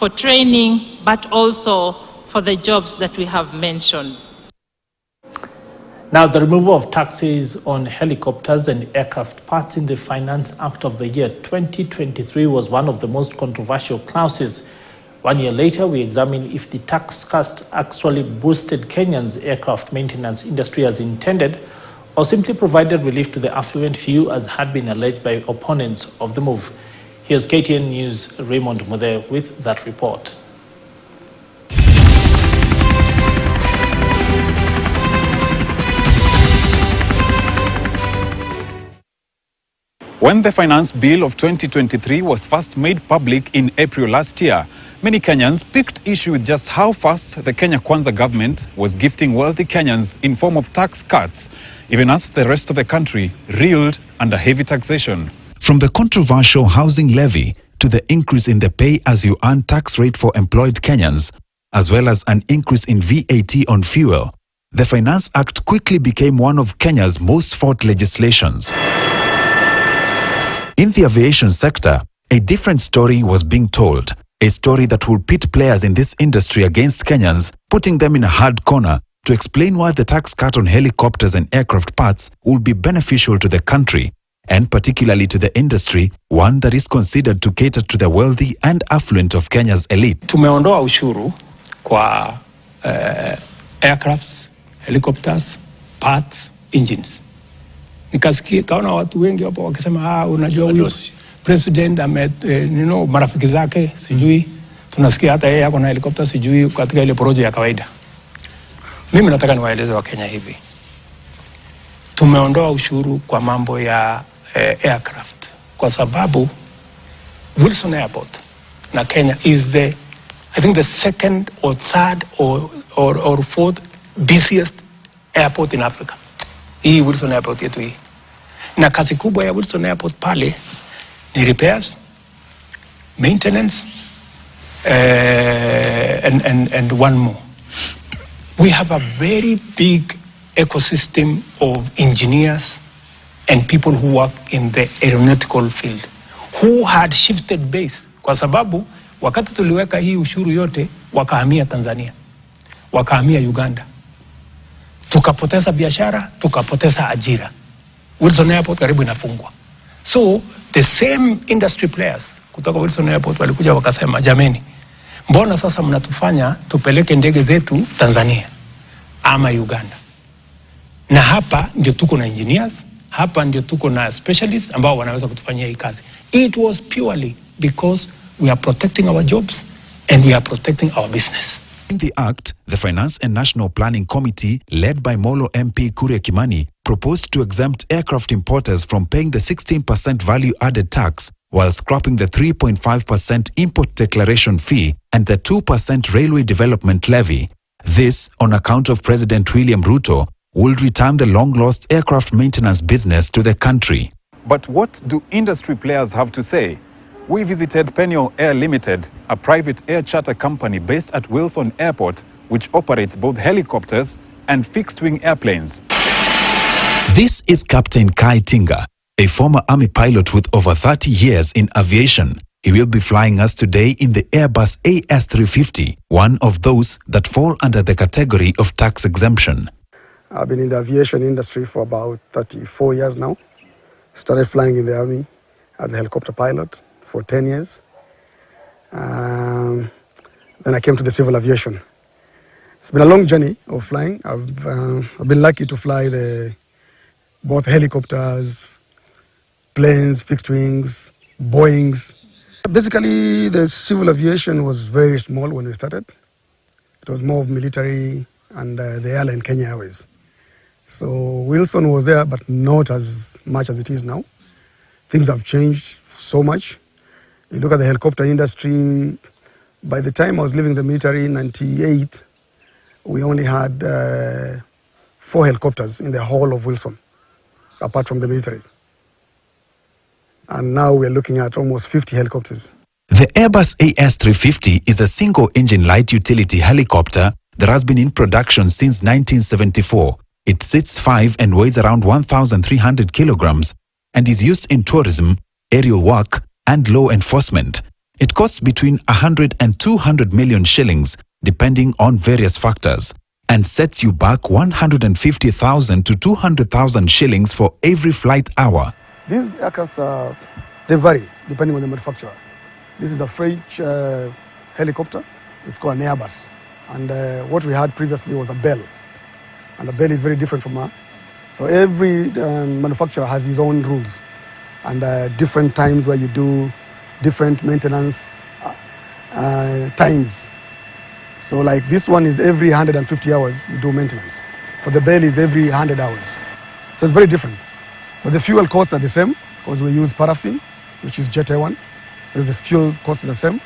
for training, but also for the jobs that we have mentioned. Now, the removal of taxes on helicopters and aircraft parts in the Finance Act of the year 2023 was one of the most controversial clauses. 1 year later, we examine if the tax cut actually boosted Kenya's aircraft maintenance industry as intended, or simply provided relief to the affluent few as had been alleged by opponents of the move. Here's KTN News' Raymond Mudhe with that report. When the Finance Bill of 2023 was first made public in April last year, many Kenyans picked issue with just how fast the Kenya Kwanza government was gifting wealthy Kenyans in form of tax cuts, even as the rest of the country reeled under heavy taxation. From the controversial housing levy to the increase in the pay-as-you-earn tax rate for employed Kenyans, as well as an increase in VAT on fuel, the Finance Act quickly became one of Kenya's most fought legislations. In the aviation sector, a different story was being told, a story that will pit players in this industry against Kenyans, putting them in a hard corner to explain why the tax cut on helicopters and aircraft parts will be beneficial to the country, and particularly to the industry, one that is considered to cater to the wealthy and affluent of Kenya's elite. Tumeondoa ushuru kwa aircrafts, helicopters, parts, engines. Nikasikia kaona watu wengi hapo wakisema unajua huyo president marafiki zake sijui tunasikia hata yeye yako na helicopter sijui katika ile project ya kawaida. Mimi nataka niwaeleze wa Kenya hivi. Tumeondoa ushuru kwa mambo ya aircraft kwa sababu Wilson Airport na Kenya is I think the second or third or fourth busiest airport in Africa. Hii Wilson Airport yetu hii. Na kazi kubwa ya Wilson Airport pale ni repairs, maintenance, and one more. We have a very big ecosystem of engineers and people who work in the aeronautical field who had shifted base kwa sababu wakati tuliweka hii ushuru yote wakahamia Tanzania, wakahamia Uganda. Tukapoteza biashara, tukapoteza ajira. Wilson Airport karibu inafungwa. So the same industry players kutoka Wilson Airport walikuja wakasema, jameni, mbona sasa mnatufanya tupeleke ndege zetu Tanzania ama Uganda? Na hapa ndio tuko na engineers, hapa ndio tuko na specialists ambao wanaweza kutufanyia hii kazi. It was purely because we are protecting our jobs and we are protecting our business. In the Act, the Finance and National Planning Committee, led by Molo MP Kuria Kimani, proposed to exempt aircraft importers from paying the 16% value-added tax while scrapping the 3.5% import declaration fee and the 2% railway development levy. This, on account of President William Ruto, would return the long-lost aircraft maintenance business to the country. But what do industry players have to say? We visited Peniel Air Limited, a private air charter company based at Wilson Airport, which operates both helicopters and fixed-wing airplanes. This is Captain Kai Tinga, a former army pilot with over 30 years in aviation. He will be flying us today in the Airbus AS350, one of those that fall under the category of tax exemption. I've been in the aviation industry for about 34 years now. Started flying in the army as a helicopter pilot for 10 years. Then I came to the civil aviation. It's been a long journey of flying. I've been lucky to fly both helicopters, planes, fixed wings, Boeings. Basically, the civil aviation was very small when we started. It was more of military and the airline Kenya Airways. So Wilson was there, but not as much as it is now. Things have changed so much. You look at the helicopter industry, by the time I was leaving the military in 98, we only had 4 helicopters in the whole of Wilson, apart from the military. And now we're looking at almost 50 helicopters. The Airbus AS350 is a single-engine light utility helicopter that has been in production since 1974. It sits 5 and weighs around 1,300 kilograms and is used in tourism, aerial work, and law enforcement. It costs between 100 and 200 million shillings, depending on various factors, and sets you back 150,000 to 200,000 shillings for every flight hour. These aircrafts, they vary depending on the manufacturer. This is a French helicopter. It's called an Airbus. And what we had previously was a Bell. And a Bell is very different from a. So every manufacturer has his own rules and different times where you do different maintenance times. So like this one is every 150 hours you do maintenance. For the Bell is every 100 hours. So it's very different. But the fuel costs are the same because we use paraffin, which is jet A1. So the fuel cost is the same.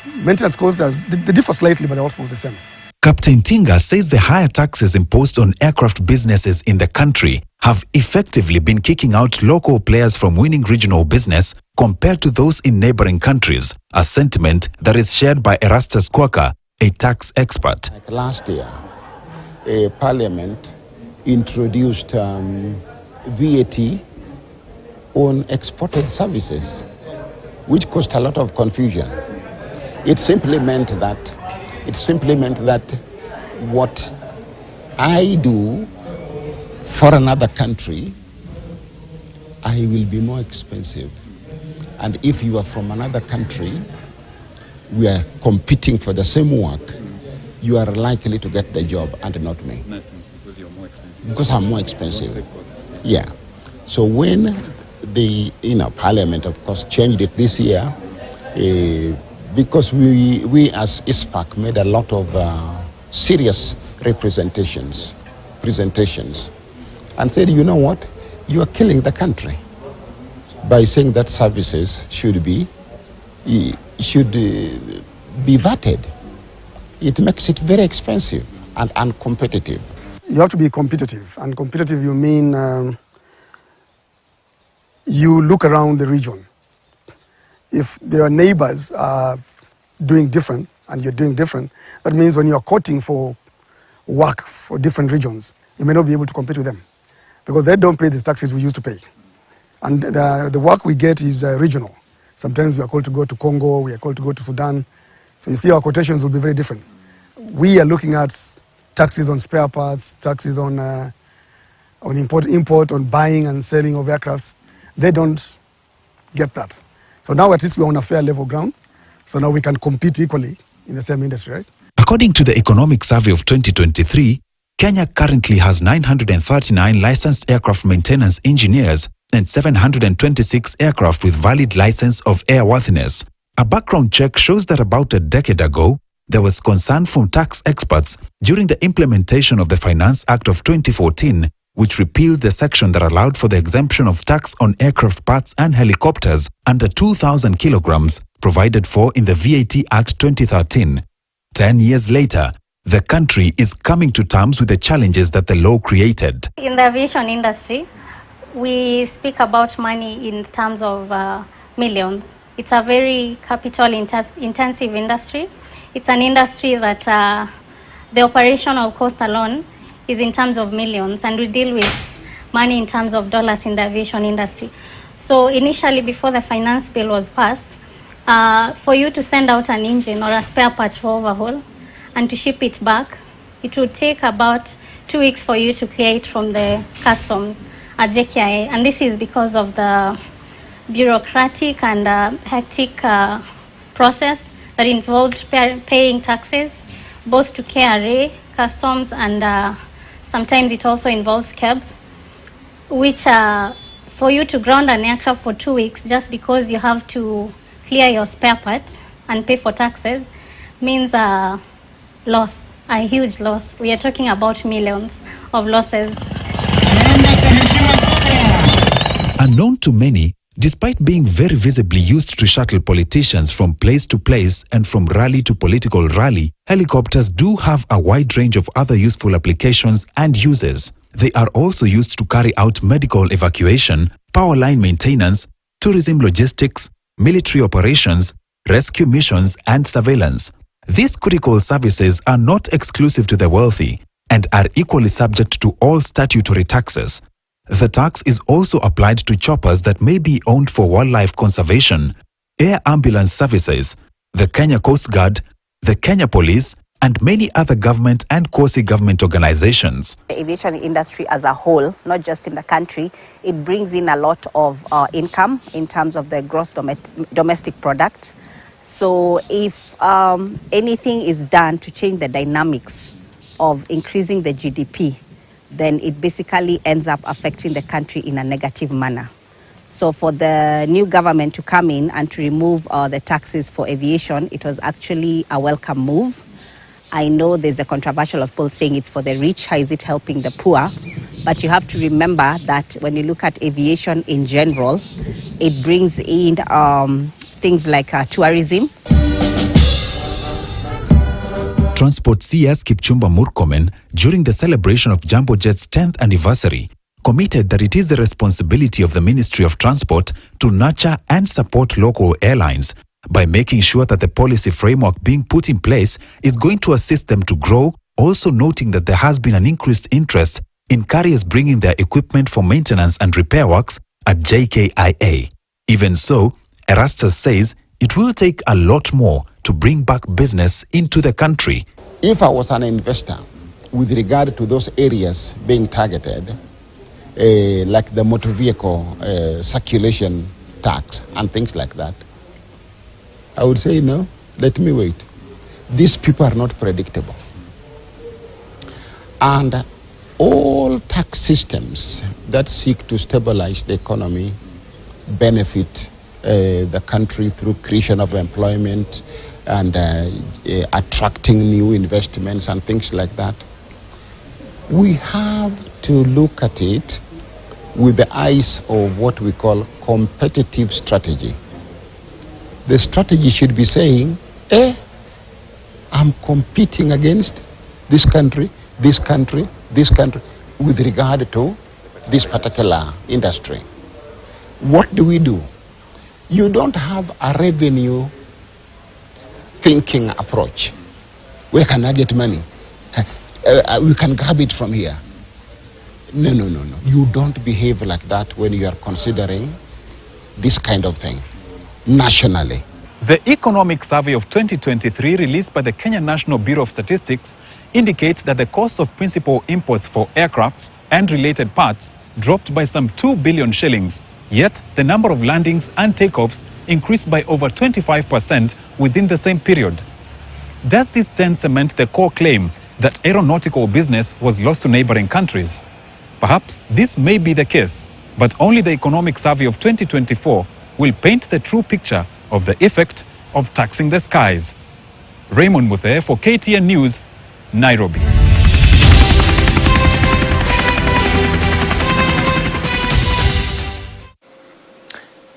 Maintenance costs, they differ slightly, but they're also the same. Captain Tinga says the higher taxes imposed on aircraft businesses in the country have effectively been kicking out local players from winning regional business compared to those in neighboring countries, a sentiment that is shared by Erastus Kwaka, a tax expert. Like last year, Parliament introduced VAT on exported services, which caused a lot of confusion. It simply meant that what I do for another country, I will be more expensive. And if you are from another country, we are competing for the same work, you are likely to get the job and not me. Not because you're more expensive. Because I'm more expensive. Yeah. So when the Parliament, of course, changed it this year, because we as ISPAC made a lot of serious presentations, and said, you know what, you are killing the country by saying that services should be vetted. It makes it very expensive and uncompetitive. You have to be competitive, and competitive you mean you look around the region. If their neighbors are doing different and you're doing different, that means when you're quoting for work for different regions, you may not be able to compete with them because they don't pay the taxes we used to pay. And the work we get is regional. Sometimes we are called to go to Congo, we are called to go to Sudan. So you see our quotations will be very different. We are looking at taxes on spare parts, taxes on import, on buying and selling of aircrafts. They don't get that. So now at least we're on a fair level ground. So now we can compete equally in the same industry, right? According to the Economic Survey of 2023, Kenya currently has 939 licensed aircraft maintenance engineers and 726 aircraft with valid license of airworthiness. A background check shows that about a decade ago, there was concern from tax experts during the implementation of the Finance Act of 2014, which repealed the section that allowed for the exemption of tax on aircraft parts and helicopters under 2,000 kilograms, provided for in the VAT Act 2013. 10 years later, the country is coming to terms with the challenges that the law created. In the aviation industry, we speak about money in terms of millions. It's a very capital-intensive industry. It's an industry that the operational cost alone is in terms of millions, and we deal with money in terms of dollars in the aviation industry. So initially, before the finance bill was passed, for you to send out an engine or a spare part for overhaul and to ship it back, it would take about 2 weeks for you to clear it from the customs at JKIA, and this is because of the bureaucratic and hectic process that involved paying taxes, both to KRA, customs, and sometimes it also involves cabs, which for you to ground an aircraft for 2 weeks just because you have to clear your spare part and pay for taxes means a loss, a huge loss. We are talking about millions of losses. Unknown to many, despite being very visibly used to shuttle politicians from place to place and from rally to political rally, helicopters do have a wide range of other useful applications and uses. They are also used to carry out medical evacuation, power line maintenance, tourism logistics, military operations, rescue missions, and surveillance. These critical services are not exclusive to the wealthy and are equally subject to all statutory taxes. The tax is also applied to choppers that may be owned for wildlife conservation, air ambulance services, the Kenya Coast Guard, the Kenya Police, and many other government and quasi-government organizations. The aviation industry as a whole, not just in the country, it brings in a lot of income in terms of the gross domestic product. So if anything is done to change the dynamics of increasing the GDP, then it basically ends up affecting the country in a negative manner. So for the new government to come in and to remove the taxes for aviation, it was actually a welcome move. I know there's a controversial of people saying it's for the rich, how is it helping the poor? But you have to remember that when you look at aviation in general, it brings in things like tourism. Transport CS Kipchumba Murkomen, during the celebration of Jambo Jet's 10th anniversary, committed that it is the responsibility of the Ministry of Transport to nurture and support local airlines by making sure that the policy framework being put in place is going to assist them to grow, also noting that there has been an increased interest in carriers bringing their equipment for maintenance and repair works at JKIA. Even so, Erastus says it will take a lot more to bring back business into the country. If I was an investor with regard to those areas being targeted, like the motor vehicle circulation tax and things like that, I would say, no, let me wait. These people are not predictable. And all tax systems that seek to stabilize the economy, benefit the country through creation of employment and attracting new investments and things like that, we have to look at it with the eyes of what we call competitive strategy. The strategy should be saying, I'm competing against this country, this country, this country, with regard to this particular industry. What do? You don't have a revenue thinking approach. Where can I get money? We can grab it from here. No. You don't behave like that when you are considering this kind of thing nationally. The Economic Survey of 2023 released by the Kenya National Bureau of Statistics indicates that the cost of principal imports for aircrafts and related parts dropped by some 2 billion shillings, yet the number of landings and takeoffs increased by over 25% within the same period. Does this then cement the core claim that aeronautical business was lost to neighboring countries? Perhaps this may be the case, but only the Economic Survey of 2024 will paint the true picture of the effect of taxing the skies. Raymond Muthe for KTN News, Nairobi.